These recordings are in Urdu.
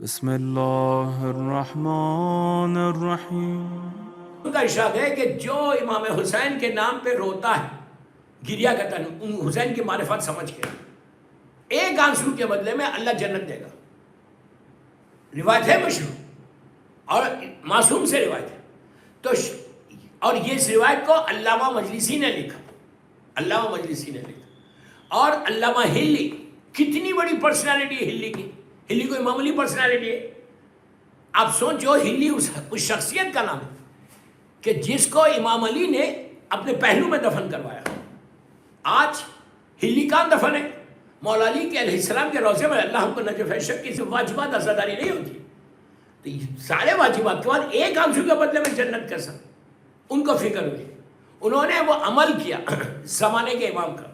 بسم اللہ الرحمن الرحیم۔ ان کا ارشاد ہے کہ جو امام حسین کے نام پہ روتا ہے، گریا کرتا ہے، ان حسین کی معرفت سمجھ کے، ایک آنسو کے بدلے میں اللہ جنت دے گا۔ روایت ہے مشہور اور معصوم سے روایت ہے تو اور یہ اس روایت کو علامہ مجلسی نے لکھا، علامہ مجلسی نے لکھا۔ اور علامہ ہلی، کتنی بڑی پرسنالٹی ہے ہلی کی، ہلی کوئی معمولی پرسنالٹی ہے؟ آپ سوچو، ہلی اس شخصیت کا نام ہے کہ جس کو امام علی نے اپنے پہلو میں دفن کروایا۔ آج ہلی کہاں دفن ہے؟ مولا علی کے علیہ السلام کے روضے میں۔ اللہ ہم کو نجف شک کی واجبات ازاداری نہیں ہوتی، تو یہ سارے واجبات کے بعد ایک آنسو کے بدلے میں جنت کیسا؟ ان کو فکر ہوئی، انہوں نے وہ عمل کیا زمانے کے امام کا۔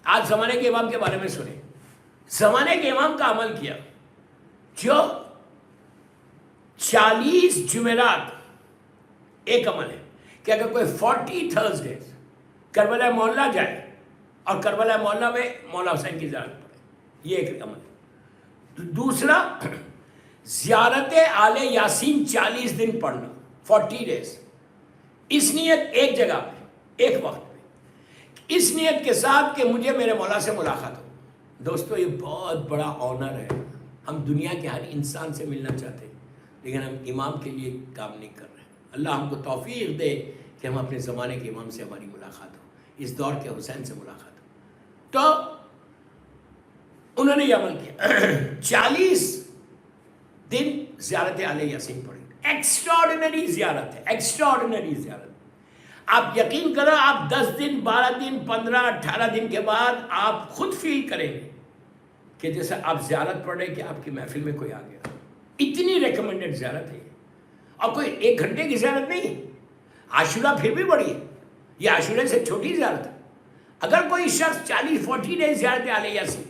آج زمانے کے امام کے بارے میں سنیں، زمانے کے امام کا عمل کیا جو 40 جمعرات ایک عمل ہے کہ اگر کوئی 40 تھرسڈیز کربلا معلیٰ جائے اور کربلا معلیٰ میں مولا حسین کی زیارت پڑھے، یہ ایک عمل ہے۔ دوسرا، زیارت آل یاسین 40 دن پڑھنا، 40 ڈیز، اس نیت ایک جگہ پہ ایک وقت پہ، اس نیت کے ساتھ کہ مجھے میرے مولا سے ملاقات ہو۔ دوستو، یہ بہت بڑا آنر ہے۔ ہم دنیا کے ہر انسان سے ملنا چاہتے ہیں لیکن ہم امام کے لیے کام نہیں کر رہے۔ اللہ ہم کو توفیق دے کہ ہم اپنے زمانے کے امام سے ہماری ملاقات ہو، اس دور کے حسین سے ملاقات ہو۔ تو انہوں نے یہ عمل کیا، 40 دن زیارت آل یاسین پڑھی۔ ایکسٹراڈنری زیارت ہے، ایکسٹراڈنری زیارت۔ آپ یقین کرو، آپ 10 دن 12 دن 15 18 دن کے بعد آپ خود فیل کریں گے کہ جیسے آپ زیارت پڑھ رہے کہ آپ کی محفل میں کوئی آ گیا۔ اتنی ریکمنڈڈ زیارت ہے، اور کوئی 1 گھنٹے کی زیارت نہیں۔ عاشورہ پھر بھی بڑی ہے، یہ عاشورہ سے چھوٹی زیارت ہے۔ اگر کوئی شخص 40-40 ڈیز زیارت آل یاسین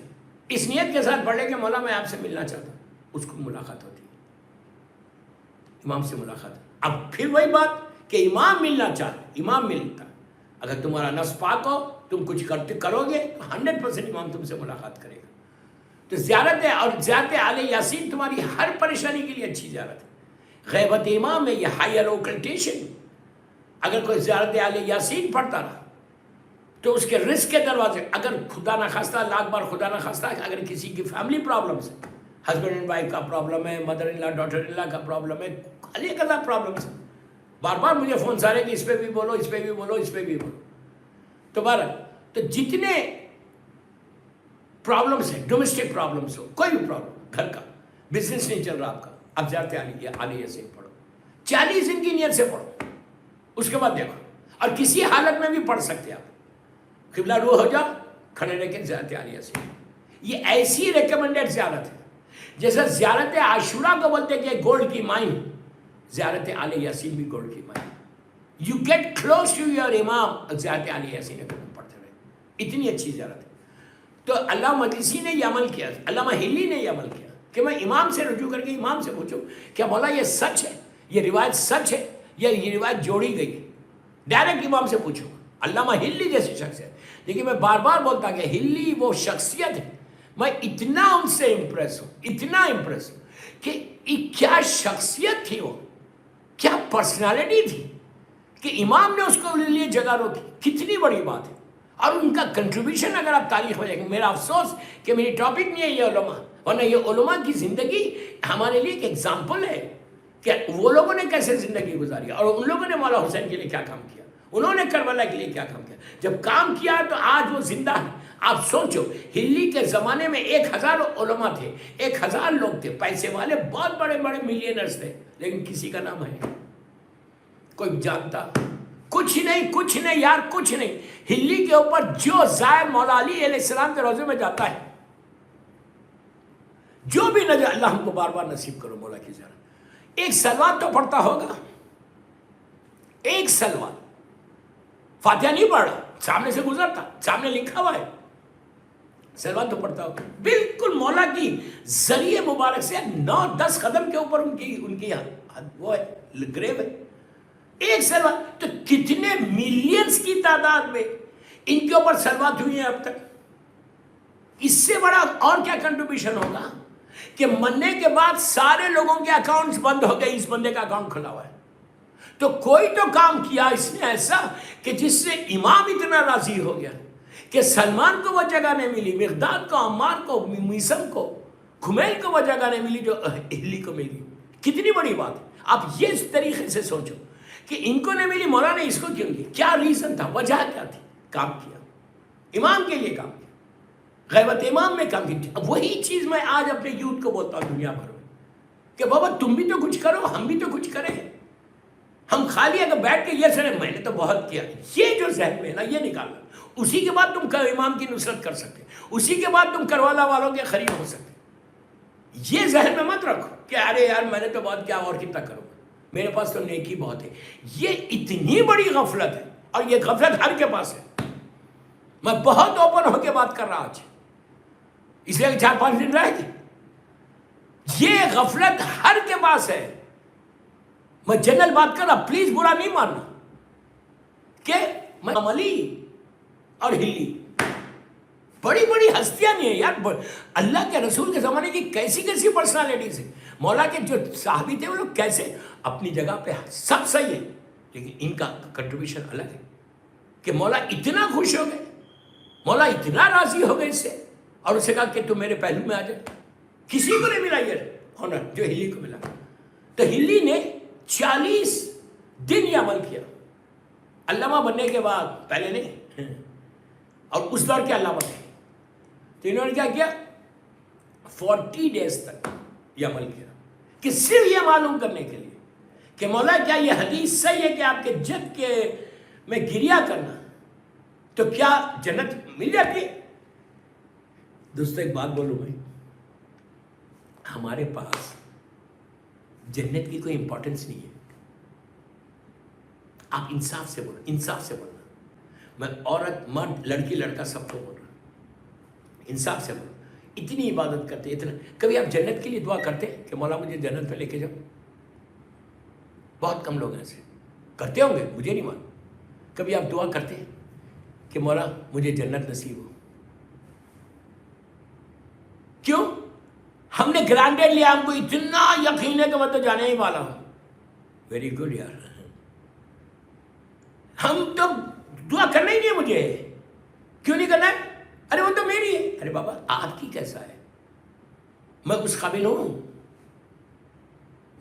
اس نیت کے ساتھ پڑھ لے کہ مولا میں آپ سے ملنا چاہتا ہوں، اس کو ملاقات ہوتی ہے، امام سے ملاقات۔ اب پھر وہی بات کہ امام ملنا چاہتے، امام ملتا۔ اگر تمہارا نفس پاک ہو، تم کچھ کرو گے تو 100% امام تم سے ملاقات کرے گا۔ تو زیارت ہے، اور زیارت آل یاسین تمہاری ہر پریشانی کے لیے اچھی زیارت ہے۔ غیبت امام میں یہ ہائر اوکلٹیشن، اگر کوئی زیارت آل یاسین پڑھتا رہا تو اس کے رزق کے دروازے، اگر خدا نخواستہ، لاکھ بار خدا نخواستہ، اگر کسی کی فیملی پرابلمس ہے، ہسبینڈ اینڈ وائف کا پرابلم ہے، mother in law daughter in law کا پرابلم ہے، علیہ قضا پرابلمس ہے، بار بار مجھے فون سارے کہ اس پہ بھی بولو، اس پہ بھی بولو، اس پہ بھی بولو۔ تو جتنے پرابلمس ہیں، ڈومیسٹک پرابلمس ہو، کوئی بھی پرابلم، گھر کا بزنس نہیں چل رہا آپ کا، آپ زیارت آل یاسین پڑھو، 40 دن کی نیت سے پڑھو۔ اس کے بعد دیکھو، اور کسی حالت میں بھی پڑھ سکتے آپ، قبلہ روح ہو جاؤ، کھڑے رہ کے زیارت آل یاسین۔ یہ ایسی ریکمنڈڈ زیارت ہے جیسے زیارت عاشورہ کو بولتے کہ گولڈ کی مائن، زیارت آل یاسین بھی گولڈ کی mine. You get close to your امام، زیارت آل یاسین کو تم پڑھتے رہے، اتنی اچھی زیارت ہے۔ تو علامہ مجلسی نے یہ عمل کیا، علامہ ہلی نے یہ عمل کیا کہ میں امام سے رجوع کر کے امام سے پوچھوں کہ مولا یہ سچ ہے، یہ روایت سچ ہے، یہ روایت جوڑی گئی ہے؟ ڈائریکٹ امام سے پوچھوں۔ علامہ ہلی جیسی شخص ہے، لیکن میں بار بار بولتا کہ ہلی وہ شخصیت ہے، میں اتنا ان سے امپریس ہوں، اتنا امپریس ہوں کہ کیا شخصیت تھی، وہ کیا پرسنالٹی تھی کہ امام نے اس کو لیے جگہ روکی۔ کتنی بڑی بات ہے، اور ان کا کنٹریبیوشن اگر آپ تاریخ میں دیکھیں۔ میرا افسوس کہ میری ٹاپک نہیں ہے یہ علماء، ورنہ یہ علماء کی زندگی ہمارے لیے ایک ایگزامپل ہے کہ وہ لوگوں نے کیسے زندگی گزاری، اور ان لوگوں نے مولا حسین کے لیے کیا کام کیا، انہوں نے کربلا کے لیے کیا کام کیا۔ جب کام کیا تو آج وہ زندہ ہے۔ آپ سوچو، ہلی کے زمانے میں 1000 علماء تھے، 1000 لوگ تھے، پیسے والے، بہت بڑے بڑے ملینرز تھے، لیکن کسی کا نام ہے کوئی جانتا؟ کچھ نہیں، کچھ نہیں یار، کچھ نہیں۔ ہلی کے اوپر جو زائر مولا علی علیہ السلام کے روضے میں جاتا ہے، جو بھی نظر، اللہ ہم کو بار بار نصیب کرو مولا کی زیارت۔ ایک سلوات تو پڑھتا ہوگا، ایک سلوات، فاتحہ نہیں پڑھ رہا، سامنے سے گزرتا، سامنے لکھا ہوا ہے، سلوات تو پڑھتا ہوگا۔ بالکل مولا کی ذریعے مبارک سے 9-10 قدم کے اوپر ان کی وہ ہے، گریو ہے، ایک سلوات۔ تو کتنے ملینز کی تعداد میں ان کے اوپر سلوات ہوئی ہیں اب تک، اس سے بڑا اور کیا کنٹریبیوشن ہوگا؟ کہ مرنے کے بعد سارے لوگوں کے اکاؤنٹس بند ہو گئے، اس بندے کا اکاؤنٹ کھلا ہوا ہے. تو کوئی تو کام کیا اس نے ایسا کہ جس سے امام اتنا راضی ہو گیا کہ سلمان کو وہ جگہ نہیں ملی، مقداد کو، عمار کو، میسم کو، خمیل کو وہ جگہ نہیں ملی جو ہلی کو ملی. کتنی بڑی بات ہے. آپ یہ اس طریقے سے سوچو کہ ان کو نہیں ملی، مولا نے اس کو کیوں دی؟ کیا ریزن تھا، وجہ کیا تھی؟ کام کیا، امام کے لیے کام کیا، غیبت امام میں کام کیا. وہی چیز میں آج اپنے یوتھ کو بولتا ہوں دنیا بھر میں کہ بابا تم بھی تو کچھ کرو، ہم بھی تو کچھ کریں. ہم خالی اگر بیٹھ کے یہ سنے میں نے تو بہت کیا، یہ جو ذہن میں ہے نا یہ نکالنا. اسی کے بعد تم امام کی نصرت کر سکتے، اسی کے بعد تم کروالا والوں کے قریب ہو سکتے. یہ ذہن میں مت رکھو کہ ارے یار میں نے تو بہت کیا اور کتنا کروں، میرے پاس تو نیکی بہت ہے. یہ اتنی بڑی غفلت ہے، اور یہ غفلت ہر کے پاس ہے. میں بہت اوپن ہو کے بات کر رہا آج، اس لیے 4-5 دن رہ گئے. یہ غفلت ہر کے پاس ہے. میں جنرل بات کر رہا، پلیز برا نہیں ماننا کہ میں عملی اور ہلی بڑی بڑی ہستیاں نہیں ہیں یار. اللہ کے رسول کے زمانے کی کیسی کیسی پرسنالٹیز ہیں. مولا کے جو صحابی تھے وہ لوگ کیسے اپنی جگہ پہ سب صحیح ہے، لیکن ان کا کنٹریبیوشن الگ ہے کہ مولا اتنا خوش ہو گئے، مولا اتنا راضی ہو گئے اس سے، اور اسے کہا کہ تم میرے پہلو میں آ جائے. کسی کو نہیں ملا یہ آنر جو ہلی کو ملا. تو ہلی نے 40 دن یہ عمل کیا علامہ بننے کے بعد، پہلے نہیں، اور اس دور کے علامہ تھے. تو انہوں نے کیا کیا، 40 ڈیز تک یہ عمل کیا کہ صرف یہ معلوم کرنے کے لیے کہ مولا کیا یہ حدیث صحیح ہے کہ آپ کے جد کے میں گریا کرنا تو کیا جنت مل جاتی ہے. دوستو ایک بات بولوں میں، ہمارے پاس جنت کی کوئی امپورٹنس نہیں ہے. آپ انصاف سے بولو، انصاف سے بولنا. میں عورت مرد لڑکی لڑکا سب کو بول رہا ہوں، انصاف سے بولو. اتنی عبادت کرتے، اتنا کبھی آپ جنت کے لیے دعا کرتے کہ مولا مجھے جنت میں لے کے جاؤ؟ بہت کم لوگ ایسے کرتے ہوں گے، مجھے نہیں معلوم. کبھی آپ دعا کرتے کہ مولا مجھے جنت نصیب ہو؟ کیوں؟ ہم نے گرانٹیڈ لیا، ہم کو اتنا یقین ہے کہ میں تو جانے ہی والا ہوں. ویری گڈ یار. ہم تو دعا کرنا ہی نہیں ہے مجھے. کیوں نہیں کرنا ہے؟ ارے وہ تو میری ہے. ارے بابا آپ کی کیسا ہے؟ میں اس قابل ہوں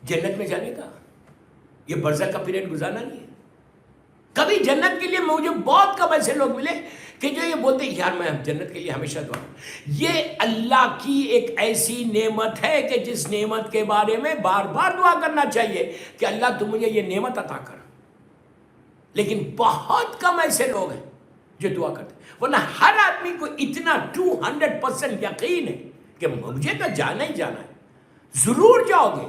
جنت میں جانے کا؟ یہ برزخ کا پیریڈ گزارنا نہیں ہے. کبھی جنت کے لیے مجھے بہت کم ایسے لوگ ملے کہ جو یہ بولتے ہیں یار میں جنت کے لیے ہمیشہ دعا. یہ اللہ کی ایک ایسی نعمت ہے کہ جس نعمت کے بارے میں بار بار دعا کرنا چاہیے کہ اللہ تم مجھے یہ نعمت عطا کر. لیکن بہت کم ایسے لوگ ہیں جو دعا کرتے ہیں. ورنہ ہر آدمی کو اتنا 200% یقین ہے کہ مجھے تو جانا ہی جانا ہے. ضرور جاؤ گے.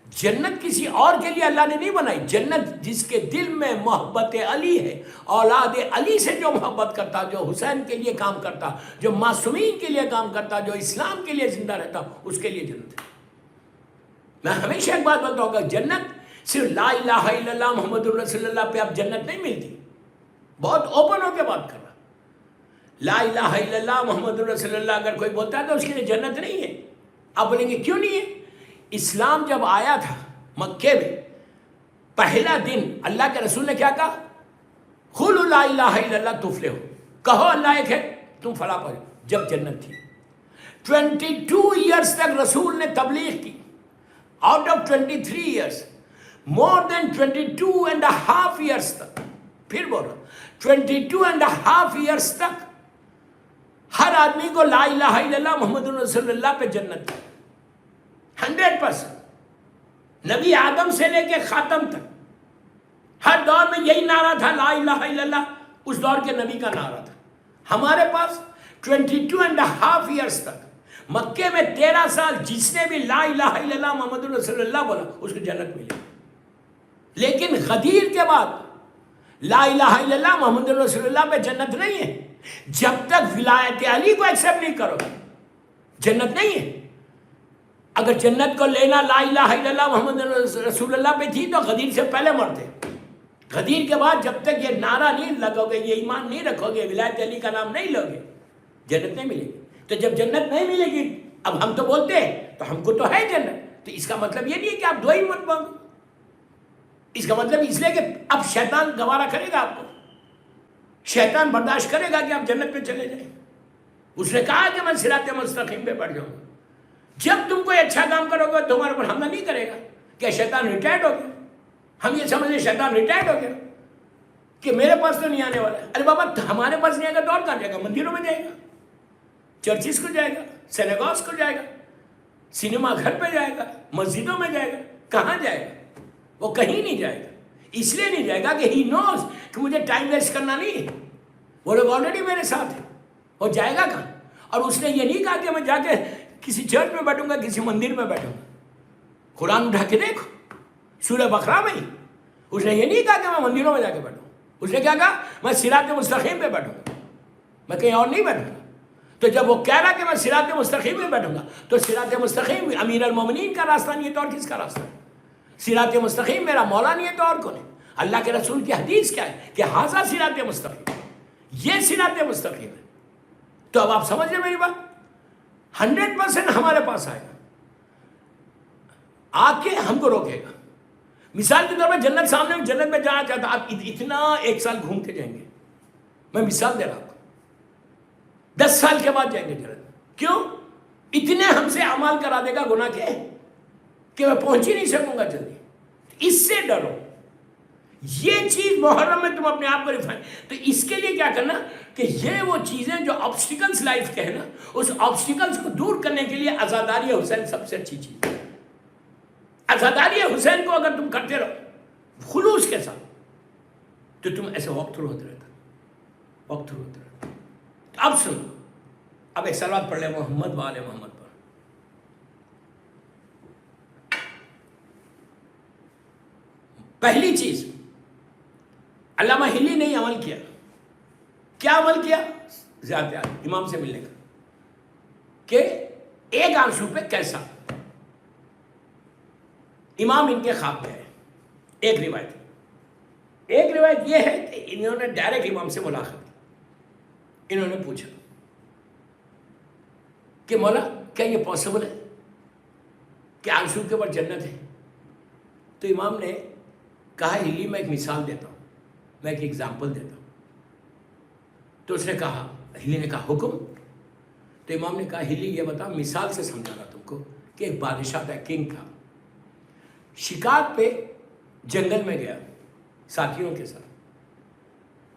جنت کسی اور کے لیے اللہ نے نہیں بنائی. جنت جس کے دل میں محبت علی ہے، اولاد علی سے جو محبت کرتا، جو حسین کے لیے کام کرتا، جو معصومین کے لیے کام کرتا، جو اسلام کے لیے زندہ رہتا، اس کے لیے جنت ہے. میں ہمیشہ ایک بات بولتا ہوں، جنت صرف لا الہ الا اللہ محمد الرسول اللہ پہ آپ جنت نہیں ملتی. بہت اوپن ہو کے بات کر رہا. لا الہ الا اللہ محمد الرسول اللہ اگر کوئی بولتا ہے تو اس کے لیے جنت نہیں ہے. آپ بولیں گے کیوں نہیں ہے؟ اسلام جب آیا تھا مکے میں، پہلا دن اللہ کے رسول نے کیا کہا؟ قولوا لا الہ الا اللہ تفلحوا. کہو اللہ ایک ہے تم فلاح پاؤ. جب جنت تھی 22 ایئرس تک رسول نے تبلیغ کی. Out of 23 years more than 22.5 years تک، پھر بول رہا 22.5 ایئرس تک ہر آدمی کو لا الہ الا اللہ محمد رسول اللہ پہ جنت تھی. 100%. نبی آدم سے لے کے خاتم تک ہر دور میں یہی نعرہ تھا، لا الہ الا اللہ اس دور کے نبی کا نعرہ تھا. ہمارے پاس 22.5 ایئرس تک مکے میں 13 سال جس نے بھی لا الہ الا اللہ محمد رسول اللہ بولا اس کو جنت ملی. لیکن غدیر کے بعد لا الہ الا اللہ محمد رسول اللہ پہ جنت نہیں ہے. جب تک ولایت علی کو ایکسیپٹ نہیں کرو جنت نہیں ہے. اگر جنت کو لینا لا الہ الا اللہ محمد رسول اللہ پہ تھی تو غدیر سے پہلے مرتے. غدیر کے بعد جب تک یہ نعرہ نہیں لگو گے، یہ ایمان نہیں رکھو گے، ولایت علی کا نام نہیں لو گے، جنت نہیں ملے گی. تو جب جنت نہیں ملے گی اب ہم تو بولتے ہیں تو ہم کو تو ہے جنت، تو اس کا مطلب یہ نہیں ہے کہ آپ دعا ہی مت مانگو. اس کا مطلب اس لیے کہ اب شیطان گوارا کرے گا آپ کو، شیطان برداشت کرے گا کہ آپ جنت میں چلے جائیں. اس نے کہا کہ میں صراط مستقیم پہ بڑھ جاؤں گا. جب تم کوئی اچھا کام کرو گے تمہارے پر حملہ نہیں کرے گا. کیا شیطان ریٹائرڈ ہو گیا؟ ہم یہ سمجھیں شیطان ریٹائرڈ ہو گیا کہ میرے پاس تو نہیں آنے والا ہے. ارے بابا ہمارے پاس نہیں آئے گا تو اور کہاں جائے گا؟ مندروں میں جائے گا، چرچز کو جائے گا، سینیگوگز کو جائے گا، سنیما گھر پہ جائے گا، مسجدوں میں جائے گا. کہاں جائے گا؟ وہ کہیں نہیں جائے گا. اس لیے نہیں جائے گا کہ ہی نوز کہ مجھے ٹائم ویسٹ کرنا نہیں ہے. وہ لوگ آلریڈی میرے ساتھ ہیں. وہ جائے گا کہاں؟ اور اس نے یہ نہیں کہا کہ میں جا کے کسی چرچ میں بیٹھوں گا، کسی مندر میں بیٹھوں گا. قرآن اٹھا کے دیکھو سورہ بقرہ میں ہی اس نے یہ نہیں کہا کہ میں مندروں میں جا کے بیٹھوں. اس نے کیا کہا؟ میں صراط مستقیم پہ بیٹھوں گا، میں کہیں اور نہیں بیٹھوں گا. تو جب وہ کہہ رہا کہ میں صراط مستقیم پہ بیٹھوں گا تو صراط مستقیم امیر المومنین کا راستہ نہیں ہے تو اور کس کا راستہ ہے؟ صراط مستقیم میرا مولا نہیں ہے تو اور کون ہے؟ اللہ کے رسول کی حدیث کیا ہے کہ ھذا صراط مستقیم، یہ صراط مستقیم ہے. تو اب آپ سمجھ لیں میری بات، 100% ہمارے پاس آئے گا، آ کے ہم کو روکے گا. مثال کے طور پر جنت سامنے، جنت میں جانا چاہتا آپ اتنا 1 سال گھوم کے جائیں گے. میں مثال دے رہا ہوں، 10 سال کے بعد جائیں گے جنت. کیوں؟ اتنے ہم سے اعمال کرا دے گا گناہ کے کہ میں پہنچ ہی نہیں سکوں گا جلدی. اس سے ڈرو. یہ چیز محرم میں تم اپنے آپ کو ریفائن. تو اس کے لیے کیا کرنا کہ یہ وہ چیزیں جو آبسٹیکلز لائف کے ہیں نا، اس آبسٹیکلز کو دور کرنے کے لیے عزاداری حسین سب سے اچھی چیز ہے. عزاداری حسین کو اگر تم کرتے رہو خلوص کے ساتھ تو تم ایسے وقت تھرو ہوتے رہتا. اب سنو، اب ایک سلوات پڑھ لیں محمد و آل محمد پر. پہلی چیز علامہ ہلی نے عمل کیا. کیا عمل کیا؟ زیادہ امام سے ملنے کا، کہ ایک آنسو پہ کیسا. امام ان کے خواب میں ہے. ایک روایت یہ ہے کہ انہوں نے ڈائریکٹ امام سے ملاقات کی. انہوں نے پوچھا کہ مولا کیا یہ پاسبل ہے کہ آنسو کے اوپر جنت ہے؟ تو امام نے کہا ہلی میں ایک مثال دیتا ہوں، میں ایک ایگزامپل دیتا ہوں. تو اس نے کہا، ہلی نے کہا حکم. تو امام نے کہا ہلی یہ بتا، مثال سے سمجھا رہا تم کو کہ ایک بادشاہ تھا، کنگ تھا، شکار پہ جنگل میں گیا ساتھیوں کے ساتھ.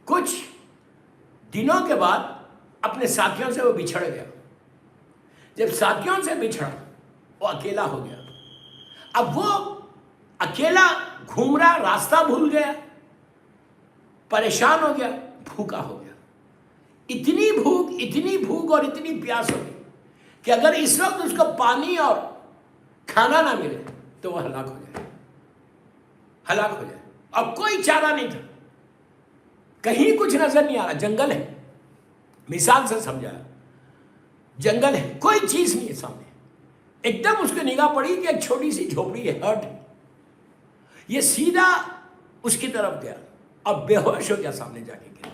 کچھ دنوں کے بعد اپنے ساتھیوں سے وہ بچھڑ گیا. جب ساتھیوں سے بچھڑا وہ اکیلا ہو گیا. اب وہ اکیلا گھوم رہا، راستہ بھول گیا، پریشان ہو گیا، بھوکا ہو گیا. اتنی بھوک اور اتنی پیاس ہو گئی کہ اگر اس وقت اس کو پانی اور کھانا نہ ملے تو وہ ہلاک ہو جائے. اب کوئی چارہ نہیں تھا، کہیں کچھ نظر نہیں آ رہا. جنگل ہے، مثال سے سمجھایا، جنگل ہے، کوئی چیز نہیں ہے سامنے. ایک دم اس کو نگاہ پڑی کہ ایک چھوٹی سی جھوپڑی ہے، ہٹ. یہ سیدھا اس کی طرف گیا اور بے ہوش ہو گیا. سامنے جا کے گیا.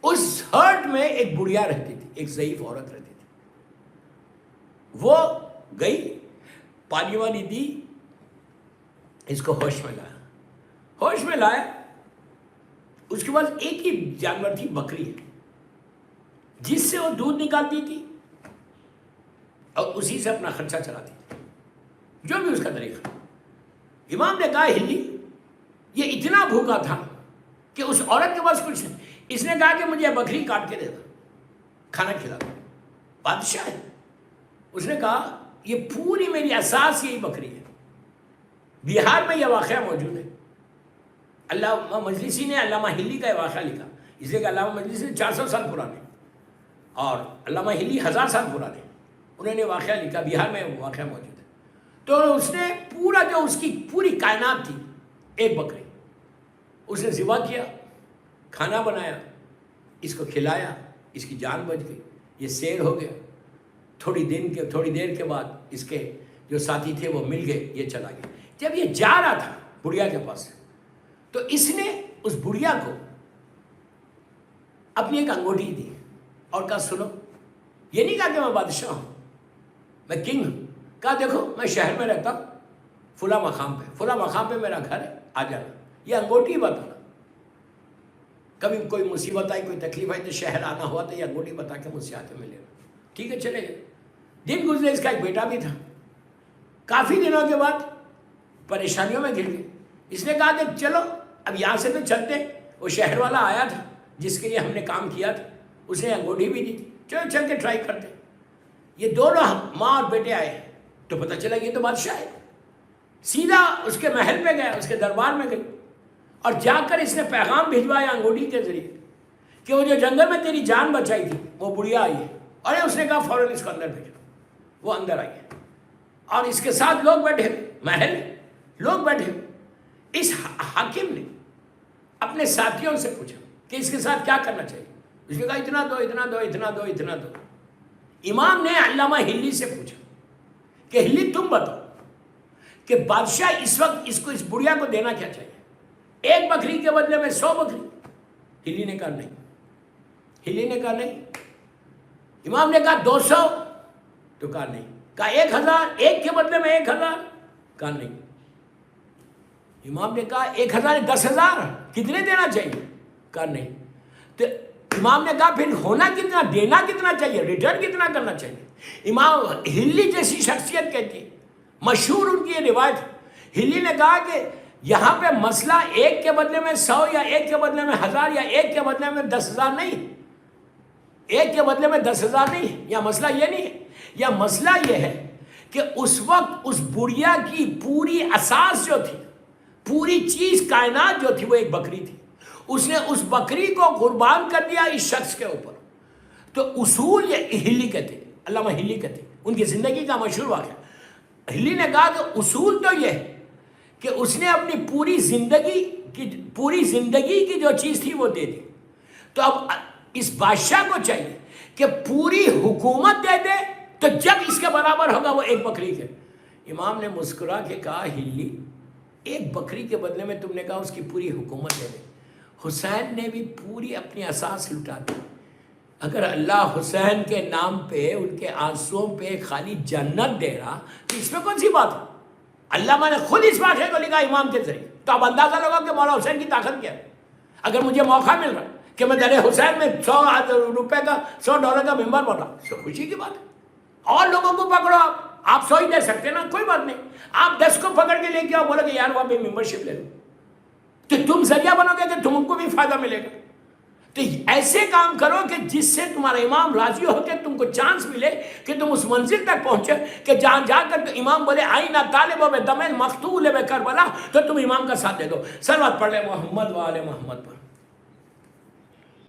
اس ہرٹ میں ایک بڑھیا رہتی تھی، ایک ضعیف عورت رہتی تھی. وہ گئی، پانی وانی دی، اس کو ہوش میں لایا. اس کے پاس ایک ہی جانور تھی، بکری ہے، جس سے وہ دودھ نکالتی تھی اور اسی سے اپنا خرچہ چلاتی تھی، جو بھی اس کا طریقہ. امام نے کہا ہلی یہ اتنا بھوکا تھا کہ اس عورت کے پاس کچھ نہیں. اس نے کہا کہ مجھے بکری کاٹ کے دے دو، کھانا کھلا دو. بادشاہ ہے. اس نے کہا یہ پوری میری اساس یہی بکری ہے. بہار میں یہ واقعہ موجود ہے. علامہ مجلسی نے علامہ ہلی کا یہ واقعہ لکھا، اس لیے کہ علامہ مجلسی 400 سال پرانے اور علامہ ہلی 1000 سال پرانے. انہوں نے واقعہ لکھا، بہار میں وہ واقعہ موجود ہے. تو اس نے پورا جو اس کی پوری کائنات تھی، ایک بکری اس نے ذبح کیا، کھانا بنایا، اس کو کھلایا، اس کی جان بچ گئی، یہ سیر ہو گیا. تھوڑی دیر کے بعد اس کے جو ساتھی تھے وہ مل گئے، یہ چلا گیا. جب یہ جا رہا تھا بڑھیا کے پاس تو اس نے اس بڑھیا کو اپنی ایک انگوٹھی دی اور کہا سنو. یہ نہیں کہا کہ میں بادشاہ ہوں، میں کنگ ہوں. کہا دیکھو میں شہر میں رہتا ہوں فلاں مقام پہ میرا گھر ہے, آ جانا. یہ انگوٹھی بتانا. کبھی کوئی مصیبت آئی, کوئی تکلیف آئی تو شہر آنا ہوا تو یہ انگوٹھی بتا کے مجھ سے آ کے ملے. ٹھیک ہے چلے گئے. دن گزرے, اس کا ایک بیٹا بھی تھا. کافی دنوں کے بعد پریشانیوں میں گر گئے. اس نے کہا کہ چلو اب یہاں سے تو چلتے. وہ شہر والا آیا تھا جس کے لیے ہم نے کام کیا تھا, اس نے انگوٹھی بھی دی تھی, چلو چل کے ٹرائی کرتے. یہ دونوں ماں اور بیٹے آئے تو پتہ چلا یہ تو بادشاہ ہے. سیدھا اس کے محل پہ گئے, اس کے دربار میں گئے اور جا کر اس نے پیغام بھجوایا انگوٹھی کے ذریعے کہ وہ جو جنگل میں تیری جان بچائی تھی وہ بڑھیا آئی ہے. اور اس نے کہا فوراً اس کو اندر بھیجو. وہ اندر آئی ہے اور اس کے ساتھ لوگ بیٹھے, محل لوگ بیٹھے. اس حاکم نے اپنے ساتھیوں سے پوچھا کہ اس کے ساتھ کیا کرنا چاہیے. اس نے کہا اتنا دو اتنا دو اتنا دو اتنا دو. امام نے علامہ ہلی سے پوچھا کہ ہلی تم بتاؤ کہ بادشاہ اس وقت اس بڑھیا کو دینا کیا چاہیے, 1 بکری کے بدلے میں 100 بکری. ہلی نے کہا نہیں. ہلی نے کہا نہیں. امام نے کہا 200 تو کہا نہیں. کہا 1000 1 کے بدلے میں 1000 کہا نہیں. امام نے کہا 1000 10,000 کتنے دینا چاہیے کہا نہیں. تو امام نے کہا پھر ہونا کتنا, دینا کتنا چاہیے, ریٹرن کتنا کرنا چاہیے. امام ہلی جیسی شخصیت کہتی ہے, مشہور ان کی یہ روایت. ہلی نے کہا کہ یہاں پہ مسئلہ 1 کے بدلے میں 100 یا 1 کے بدلے میں 1000 یا 1 کے بدلے میں 10,000 نہیں, 1 کے بدلے میں 10,000 نہیں. یا مسئلہ یہ نہیں ہے. یا مسئلہ یہ ہے کہ اس وقت اس بڑھیا کی پوری اساس جو تھی, پوری چیز کائنات جو تھی وہ ایک بکری تھی. اس نے اس بکری کو قربان کر دیا اس شخص کے اوپر. تو اصول یہ ہلی کہتے, علامہ ہلی کہتے, ان کی زندگی کا مشہور واقعہ. ہلی نے کہا کہ اصول تو یہ ہے کہ اس نے اپنی پوری زندگی کی جو چیز تھی وہ دے دی. تو اب اس بادشاہ کو چاہیے کہ پوری حکومت دے دے, تو جب اس کے برابر ہوگا وہ 1 بکری کے. امام نے مسکرا کے کہا ہلی 1 بکری کے بدلے میں تم نے کہا اس کی پوری حکومت دے دے. حسین نے بھی پوری اپنی اساس لٹا دی. اگر اللہ حسین کے نام پہ ان کے آنسوؤں پہ خالی جنت دے رہا تو اس میں کون سی بات ہے. علامہ نے خود اس واقعے کو لکھا امام کے ذریعے. تو اب اندازہ لگا کہ مولا حسین کی طاقت کیا ہے. اگر مجھے موقع مل رہا ہے کہ میں در حسین میں $100 کا $100 کا ممبر بنا, تو خوشی کی بات ہے. اور لوگوں کو پکڑو, آپ 100 ہی دے سکتے نا, کوئی بات نہیں. آپ 10 کو پکڑ کے لے کے آؤ, بولو کہ یار وہاں پہ ممبرشپ لے لو, تو تم ذریعہ بنو گے کہ تم کو بھی فائدہ ملے گا. تو ایسے کام کرو کہ جس سے تمہارا امام راضی ہو کے تم کو چانس ملے کہ تم اس منزل تک پہنچے کہ جہاں جا کر امام بولے آئینہ طالب بے دم مقتول بے کربلا, تو تم امام کا ساتھ دے دو. صلوات پڑھ لے محمد و آل محمد پر.